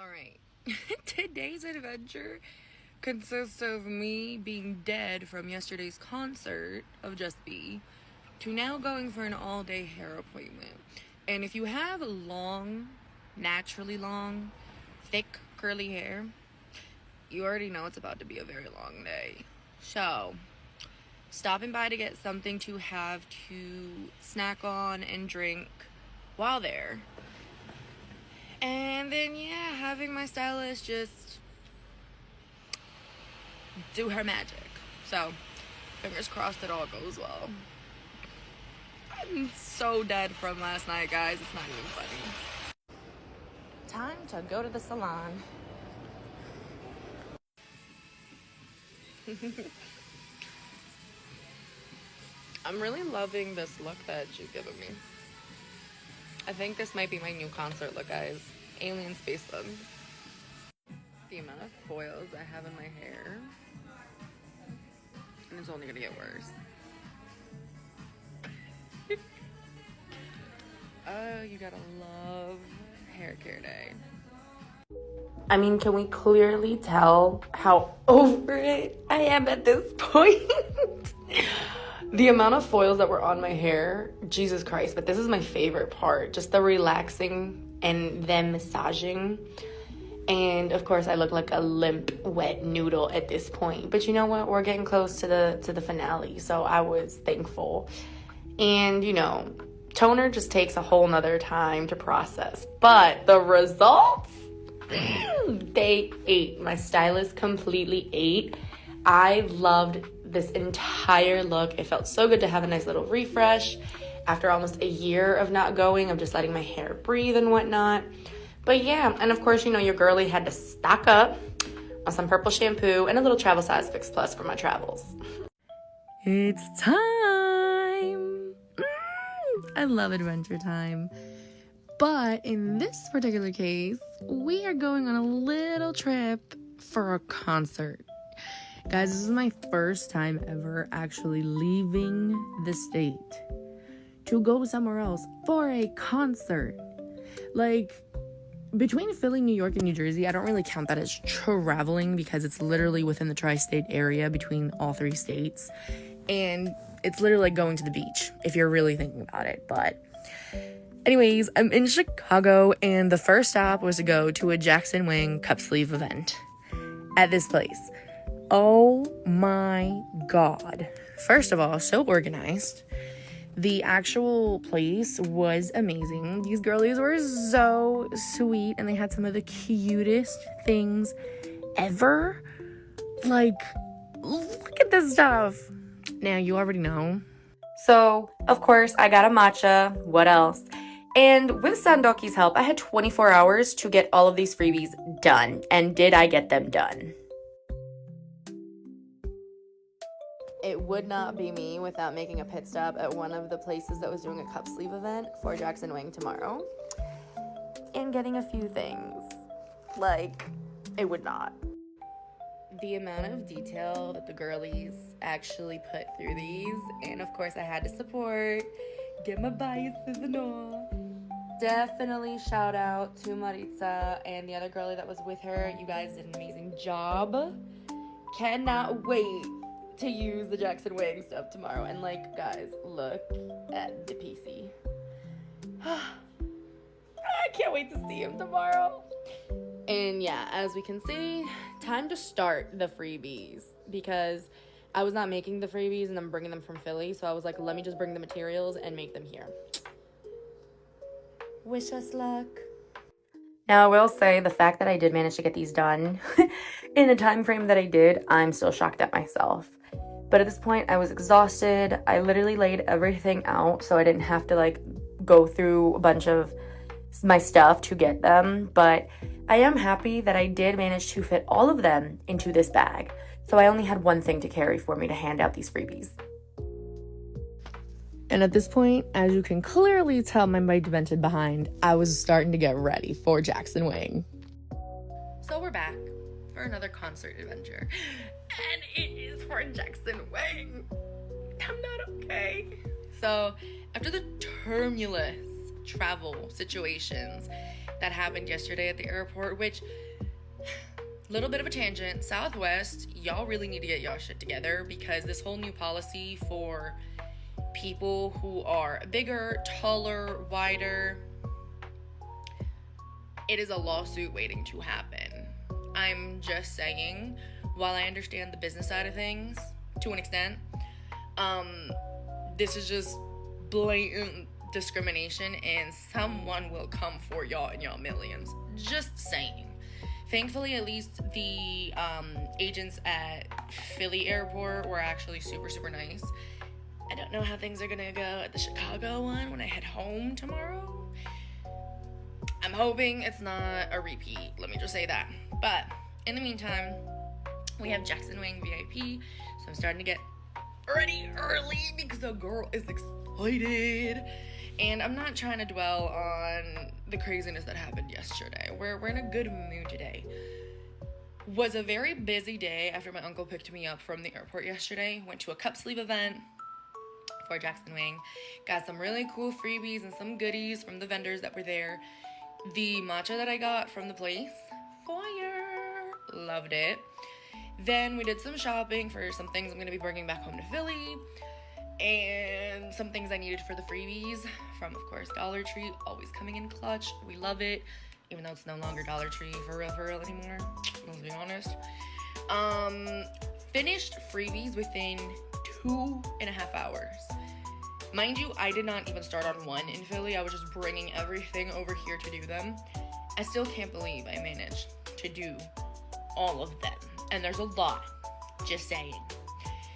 Alright, today's adventure consists of me being dead from yesterday's concert of Just Be to now going for an all-day hair appointment. And if you have long, naturally long, thick, curly hair, you already know it's about to be a very long day. So, stopping by to get something to have to snack on and drink while there. And then, yeah, having my stylist just do her magic. So, fingers crossed it all goes well. I'm so dead from last night, guys. It's not even funny. Time to go to the salon. I'm really loving this look that she's giving me. I think this might be my new concert look, guys. Alien space bug. The amount of foils I have in my hair, and it's only gonna get worse. Oh, you gotta love hair care day. I mean, can we clearly tell how over it I am at this point? The amount of foils that were on my hair, Jesus Christ, but this is my favorite part. Just the relaxing and then massaging. And of course I look like a limp, wet noodle at this point. But you know what? We're getting close to the finale, so I was thankful. And you know, toner just takes a whole nother time to process. But the results, they ate. My stylist completely ate. I loved this entire look. It felt so good to have a nice little refresh after almost a year of not going, of just letting my hair breathe and whatnot. But yeah, and of course, you know, your girly had to stock up on some purple shampoo and a little travel size Fix Plus for my travels. It's time! I love adventure time. But in this particular case, we are going on a little trip for a concert. Guys, this is my first time ever actually leaving the state to go somewhere else for a concert. Like, between Philly, New York, and New Jersey, I don't really count that as traveling because it's literally within the tri-state area between all three states. And it's literally like going to the beach if you're really thinking about it. But anyways, I'm in Chicago, and the first stop was to go to a Jackson Wang cup sleeve event at this place. Oh my God. First of all, so organized. The actual place was amazing. These girlies were so sweet, and they had some of the cutest things ever. Like, look at this stuff. Now, you already know. So, of course, I got a matcha. What else? And with Sandoki's help, I had 24 hours to get all of these freebies done. And did I get them done? It would not be me without making a pit stop at one of the places that was doing a cup sleeve event for Jackson Wang tomorrow. And getting a few things. Like, it would not. The amount of detail that the girlies actually put through these. And of course I had to support. Get my biases and all. Definitely shout out to Maritza and the other girlie that was with her. You guys did an amazing job. Cannot wait to use the Jackson Wang stuff tomorrow. And like, guys, look at the PC. I can't wait to see him tomorrow. And yeah, as we can see, time to start the freebies, because I was not making the freebies and I'm bringing them from Philly. So I was like, let me just bring the materials and make them here. Wish us luck. Now, I will say the fact that I did manage to get these done in the time frame that I did, I'm still shocked at myself. But at this point, I was exhausted. I literally laid everything out so I didn't have to like go through a bunch of my stuff to get them. But I am happy that I did manage to fit all of them into this bag. So I only had one thing to carry for me to hand out these freebies. And at this point, as you can clearly tell my demented behind, I was starting to get ready for Jackson Wang. So we're back for another concert adventure. And it is for Jackson Wang. I'm not okay. So after the tumultuous travel situations that happened yesterday at the airport, which, little bit of a tangent, Southwest, y'all really need to get y'all shit together, because this whole new policy for people who are bigger, taller, wider, it is a lawsuit waiting to happen. I'm just saying, while I understand the business side of things to an extent, this is just blatant discrimination, and someone will come for y'all and y'all millions. Just saying. Thankfully, at least the agents at Philly airport were actually super, super nice. I don't know how things are gonna go at the Chicago one when I head home tomorrow. I'm hoping it's not a repeat, let me just say that. But in the meantime, we have Jackson Wang VIP, so I'm starting to get ready early because the girl is excited. And I'm not trying to dwell on the craziness that happened yesterday. We're in a good mood today. Was a very busy day after my uncle picked me up from the airport yesterday. Went to a cup sleeve event for Jackson Wang. Got some really cool freebies and some goodies from the vendors that were there. The matcha that I got from the place, fire, loved it. Then we did some shopping for some things I'm going to be bringing back home to Philly, and some things I needed for the freebies from, of course, Dollar Tree, always coming in clutch. We love it, even though it's no longer Dollar Tree for real anymore, let's be honest. Finished freebies within 2.5 hours. Mind you, I did not even start on one in Philly. I was just bringing everything over here to do them. I still can't believe I managed to do all of them. And there's a lot, just saying.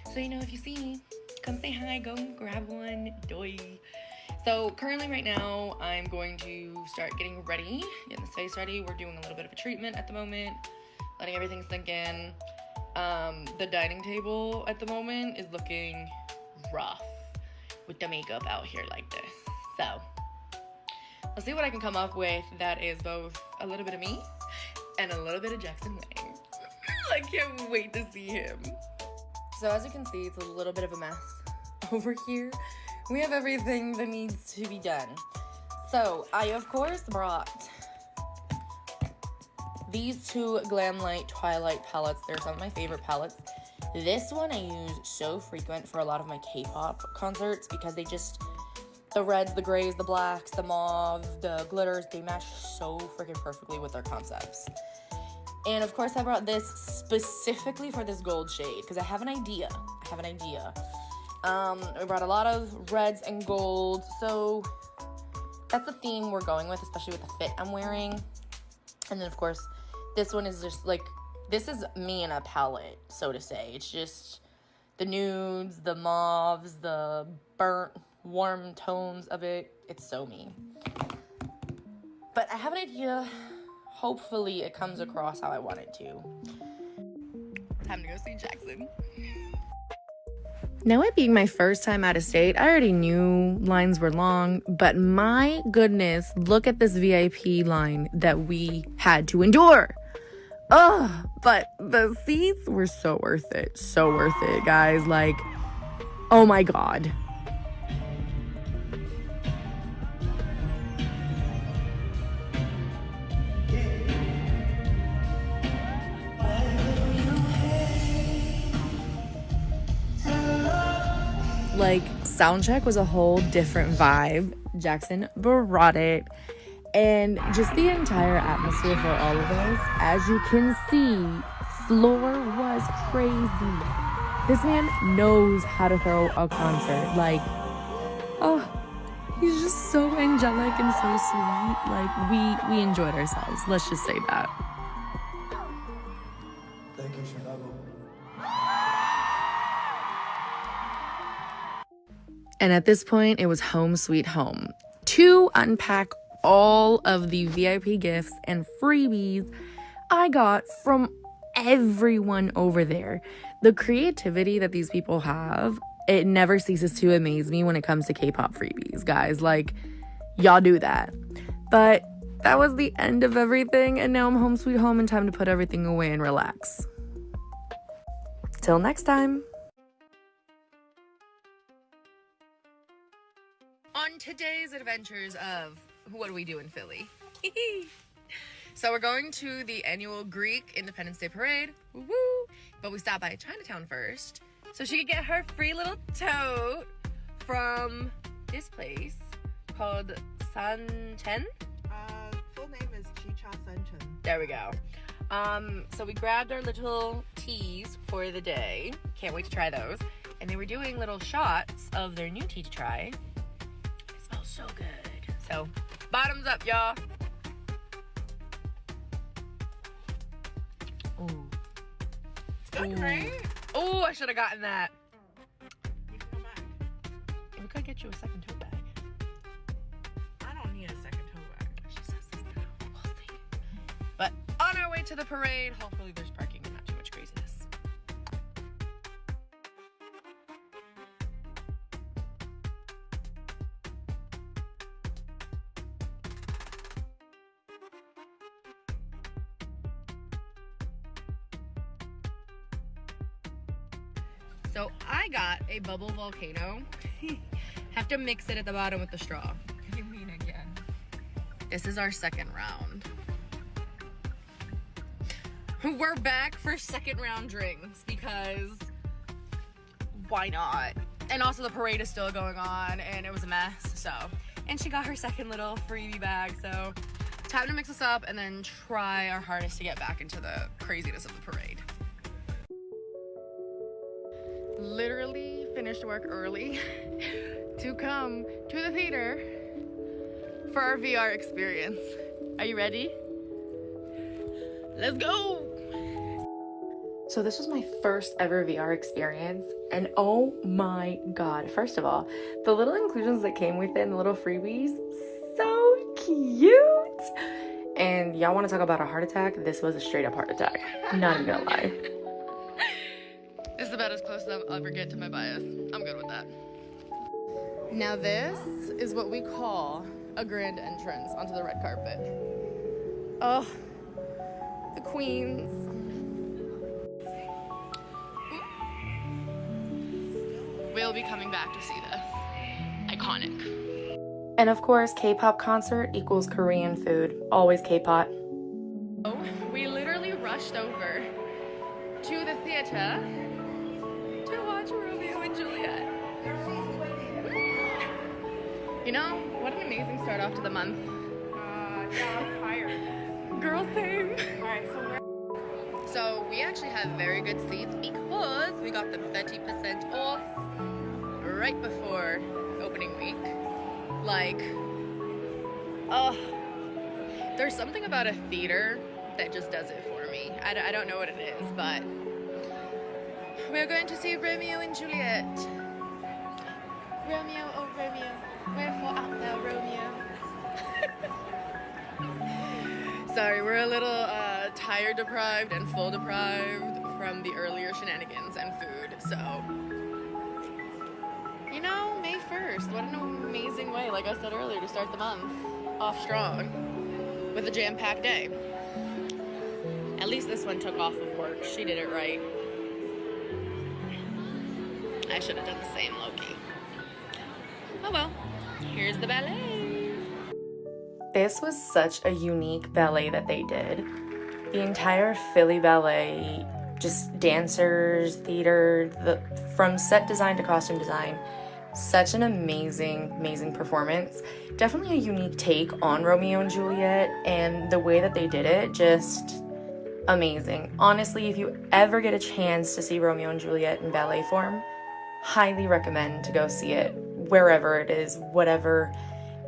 So, if you see me, come say hi, go grab one, doy. So currently right now, I'm going to start getting ready, getting this face ready. We're doing a little bit of a treatment at the moment, letting everything sink in. The dining table at the moment is looking rough with the makeup out here like this. So let's see what I can come up with that is both a little bit of me and a little bit of Jackson Wang. I can't wait to see him. So as you can see, it's a little bit of a mess over here. We have everything that needs to be done. So I, of course, brought these two Glamlight Twilight palettes. They're some of my favorite palettes. This one I use so frequent for a lot of my K-pop concerts because they just, the reds, the grays, the blacks, the mauve, the glitters, they match so freaking perfectly with their concepts. And of course I brought this specifically for this gold shade because I have an idea. We brought a lot of reds and golds, so that's the theme we're going with, especially with the fit I'm wearing. And then of course, this one is just like, this is me in a palette, so to say. It's just the nudes, the mauves, the burnt, warm tones of it. It's so me. But I have an idea. Hopefully it comes across how I want it to. Time to go see Jackson. Now, it being my first time out of state, I already knew lines were long, but my goodness, look at this VIP line that we had to endure. Ugh, but the seats were so worth it. So worth it, guys. Like, oh my God. Like, soundcheck was a whole different vibe. Jackson brought it. And just the entire atmosphere for all of us, as you can see, floor was crazy. This man knows how to throw a concert. Like, oh, he's just so angelic and so sweet. Like, we enjoyed ourselves. Let's just say that. Thank you, Chicago. And at this point, it was home sweet home. To unpack all of the VIP gifts and freebies I got from everyone over there. The creativity that these people have, it never ceases to amaze me when it comes to K-pop freebies, guys. Like, y'all do that. But that was the end of everything, and now I'm home sweet home and time to put everything away and relax. Till next time. On today's adventures of what do we do in Philly? So we're going to the annual Greek Independence Day Parade. Woo-woo! But we stopped by Chinatown first, so she could get her free little tote from this place called Sanchen. Full name is Chicha Sanchen. There we go. So we grabbed our little teas for the day. Can't wait to try those. And they were doing little shots of their new tea to try. It smells so good. So, bottoms up, y'all. Ooh. It's good, right? Oh, I should have gotten that. You can come back. We could get you a second tote bag. I don't need a second tote bag. She says this now. We'll see. But on our way to the parade, hopefully there's parking and not too much craziness. So I got a bubble volcano. Have to mix it at the bottom with the straw. You mean again? This is our second round. We're back for second round drinks because why not? And also the parade is still going on and it was a mess, so. And she got her second little freebie bag, so time to mix this up and then try our hardest to get back into the craziness of the parade. Literally finished work early to come to the theater for our VR experience. Are you ready? Let's go! So this was my first ever VR experience, and oh my god, first of all, the little inclusions that came with it and the little freebies, so cute! And y'all want to talk about a heart attack? This was a straight up heart attack. Not even gonna lie. This is about as close as I'll ever get to my bias. I'm good with that. Now this is what we call a grand entrance onto the red carpet. Oh, the queens. We'll be coming back to see this. Iconic. And of course, K-pop concert equals Korean food. Always K-pop. Oh, we literally rushed over to the theater to watch Romeo and Juliet. You know, what an amazing start off to the month. Yeah, I'm tired. Girl, same. Alright, So we actually have very good seats because we got them 30% off right before opening week. Like, there's something about a theater that just does it for me. I don't know what it is, but we're going to see Romeo and Juliet. Romeo, oh Romeo, wherefore art thou, Romeo? Sorry, we're a little tire deprived and full deprived from the earlier shenanigans and food, so. You know, May 1st, what an amazing way, like I said earlier, to start the month off strong with a jam-packed day. At least this one took off of work. She did it right. I should have done the same, low-key. Oh well, here's the ballet. This was such a unique ballet that they did. The entire Philly Ballet, just dancers, theater, from set design to costume design, such an amazing, amazing performance. Definitely a unique take on Romeo and Juliet, and the way that they did it, just amazing. Honestly, if you ever get a chance to see Romeo and Juliet in ballet form, highly recommend to go see it wherever it is, whatever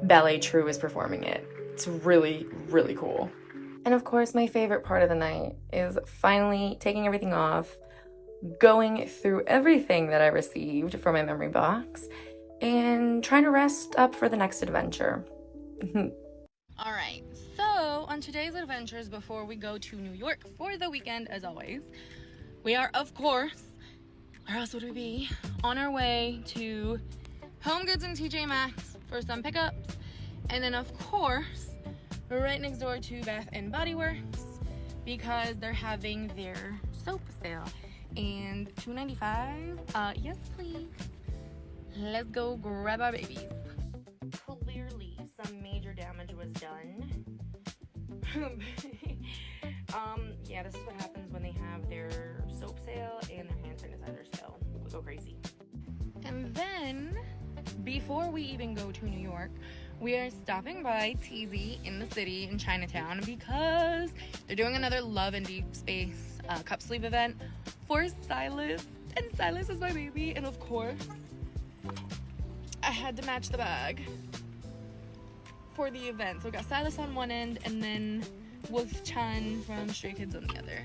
ballet troupe is performing it. It's really, really cool. And of course, my favorite part of the night is finally taking everything off, going through everything that I received from my memory box, and trying to rest up for the next adventure. All right, so on today's adventures, before we go to New York for the weekend, as always, we are, of course, where else would we be, on our way to Home Goods and TJ Maxx for some pickups, and then of course, we're right next door to Bath and Body Works because they're having their soap sale. And $2.95, yes please. Let's go grab our babies. Clearly some major damage Yeah, this is what happens when they have their soap sale and their hand sanitizer sale. We go crazy. And then, before we even go to New York, we are stopping by TZ in the city in Chinatown because they're doing another Love and Deep Space cup sleeve event for Silas. And Silas is my baby, and of course, I had to match the bag for the event. So we got Silas on one end and then Wolf Chan from Stray Kids on the other.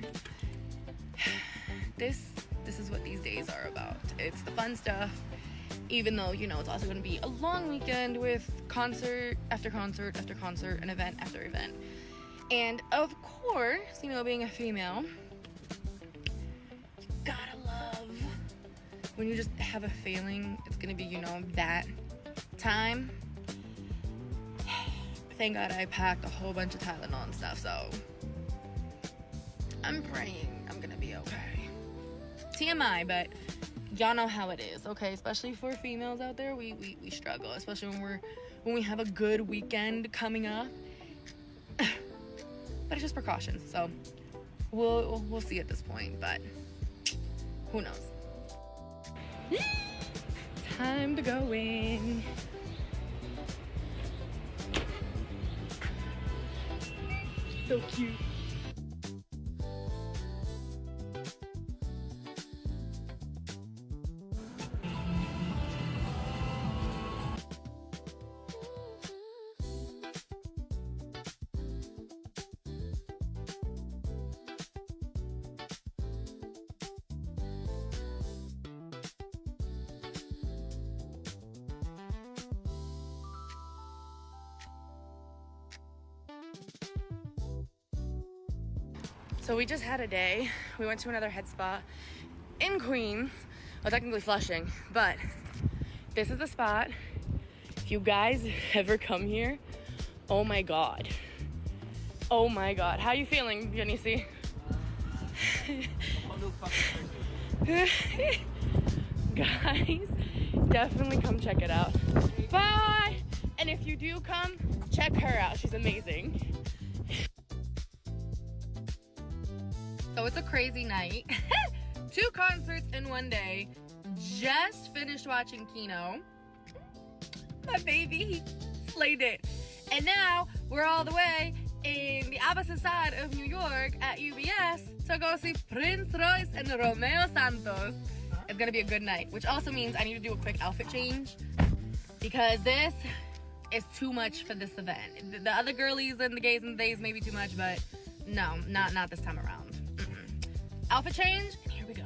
This is what these days are about. It's the fun stuff, even though, you know, it's also going to be a long weekend with concert after concert after concert and event after event. And of course, you know, being a female, you gotta love when you just have a feeling it's going to be, you know, that time. Thank God I packed a whole bunch of Tylenol and stuff, so I'm praying I'm gonna be okay. TMI, but y'all know how it is, okay? Especially for females out there, we struggle, especially when we have a good weekend coming up. But it's just precautions, so we'll see at this point, but who knows? Time to go in. So cute. So we just had a day. We went to another head spa in Queens. Well, technically Flushing, but this is the spot. If you guys ever come here, oh my God. Oh my God. How you feeling, Janice? Guys, definitely come check it out. Bye! And if you do come, check her out. She's amazing. So it's a crazy night. 2 concerts in one day. Just finished watching Kino. My baby, he slayed it. And now we're all the way in the opposite side of New York at UBS to go see Prince Royce and Romeo Santos. It's gonna be a good night, which also means I need to do a quick outfit change because this is too much for this event. The other girlies and the gays and the days may be too much, but no, not this time around. Outfit change, and here we go.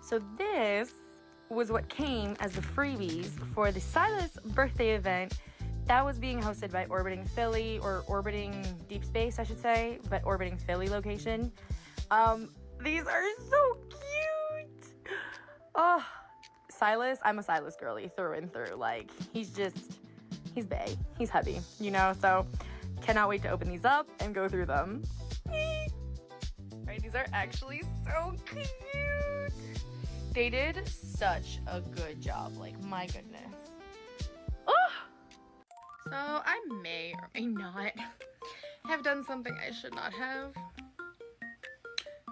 So this was what came as the freebies for the Silas birthday event that was being hosted by Orbiting Philly, or Orbiting Deep Space, I should say, but Orbiting Philly location. These are so cute. Oh, Silas, I'm a Silas girly through and through. Like, he's bae. He's hubby, you know? So, cannot wait to open these up and go through them. Right, these are actually so cute. They did such a good job. Like, my goodness. Oh! So, I may or may not have done something I should not have.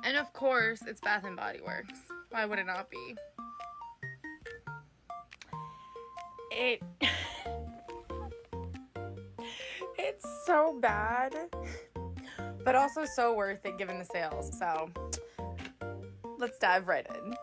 And of course, it's Bath & Body Works. Why would it not be? It's so bad, but also so worth it given the sales. So let's dive right in.